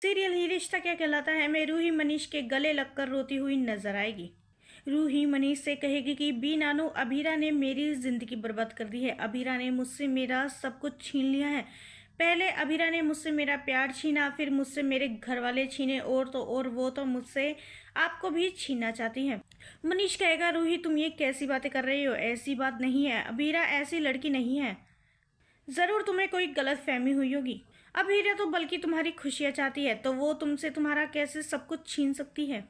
Serial ही रिश्ता क्या कहलाता है में रूही मनीष के गले लगकर रोती हुई नजर आएगी। रूही मनीष से कहेगी कि बी नानू, अभीरा ने मेरी जिंदगी बर्बाद कर दी है। अभीरा ने मुझसे मेरा सब कुछ छीन लिया है। पहले अभीरा ने मुझसे मेरा प्यार छीना, फिर मुझसे मेरे घर वाले छीने, और तो और वो तो मुझसे आपको भी छीनना चाहती है। मनीष कहेगा, रूही तुम ये कैसी बातें कर रही हो, ऐसी बात नहीं है, अभीरा ऐसी लड़की नहीं है, जरूर तुम्हें कोई गलत फहमी हुई होगी। अभीरा तो बल्कि तुम्हारी खुशियां चाहती है, तो वो तुमसे तुम्हारा कैसे सब कुछ छीन सकती है।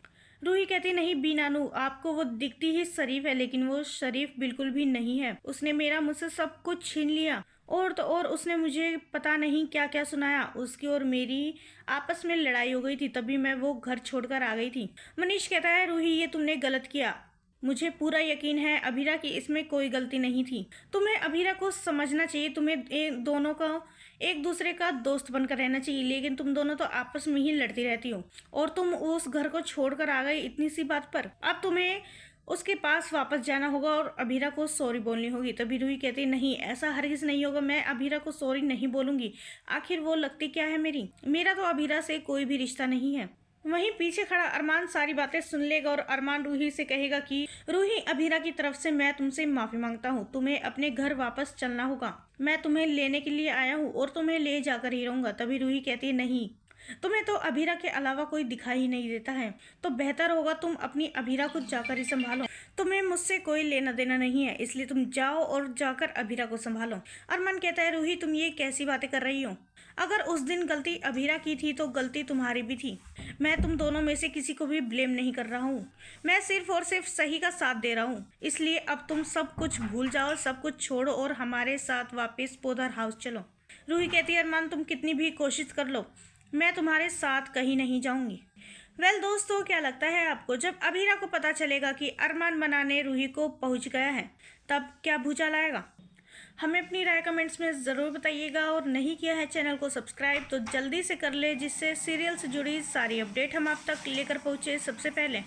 रूही कहती, नहीं बी नानू, आपको वो दिखती ही शरीफ है, लेकिन वो शरीफ बिल्कुल भी नहीं है। उसने मेरा मुझसे सब कुछ छीन लिया, और तो और उसने मुझे पता नहीं क्या क्या सुनाया। उसकी और मेरी आपस में लड़ाई हो गई थी, तभी मैं वो घर छोड़कर आ गई थी। मनीष कहता है, रूही ये तुमने गलत किया। मुझे पूरा यकीन है अभीरा की इसमें कोई गलती नहीं थी। तुम्हें अभीरा को समझना चाहिए, तुम्हें दोनों का एक दूसरे का दोस्त बनकर रहना चाहिए, लेकिन तुम दोनों तो आपस में ही लड़ती रहती हो, और तुम उस घर को छोड़कर आ गई इतनी सी बात पर। अब तुम्हें उसके पास वापस जाना होगा और अभीरा को सॉरी बोलनी होगी। तभी रूही कहती, नहीं ऐसा हरगिज नहीं होगा, मैं अभीरा को सॉरी नहीं बोलूंगी। आखिर वो लगती क्या है मेरा तो अभीरा से कोई भी रिश्ता नहीं है। वहीं पीछे खड़ा अरमान सारी बातें सुन लेगा और अरमान रूही से कहेगा कि रूही, अभीरा की तरफ से मैं तुमसे माफी मांगता हूँ। तुम्हें अपने घर वापस चलना होगा। मैं तुम्हें लेने के लिए आया हूँ और तुम्हें ले जाकर ही रहूंगा। तभी रूही कहती है, नहीं, तुम्हें तो अभीरा के अलावा कोई दिखाई ही नहीं देता है, तो बेहतर होगा तुम अपनी अभीरा को जाकर ही संभालो। तुम्हें मुझसे कोई लेना देना नहीं है, इसलिए तुम जाओ और जाकर अभीरा को संभालो। अरमान कहता है, रूही तुम ये कैसी बातें कर रही हो? अगर उस दिन गलती अभीरा की थी तो गलती तुम्हारी भी थी। मैं तुम दोनों में से किसी को भी ब्लेम नहीं कर रहा हूँ, मैं सिर्फ और सिर्फ सही का साथ दे रहा हूँ। इसलिए अब तुम सब कुछ भूल जाओ, सब कुछ छोड़ो और हमारे साथ वापस पोदर हाउस चलो। रूही कहती है, अरमान तुम कितनी भी कोशिश कर लो, मैं तुम्हारे साथ कहीं नहीं जाऊंगी। वेल दोस्तों, क्या लगता है आपको, जब अभीरा को पता चलेगा कि अरमान मनाने रूही को पहुंच गया है, तब क्या भूचाल आएगा? हमें अपनी राय कमेंट्स में ज़रूर बताइएगा, और नहीं किया है चैनल को सब्सक्राइब तो जल्दी से कर ले, जिससे सीरियल से जुड़ी सारी अपडेट हम आप तक लेकर पहुंचे सबसे पहले।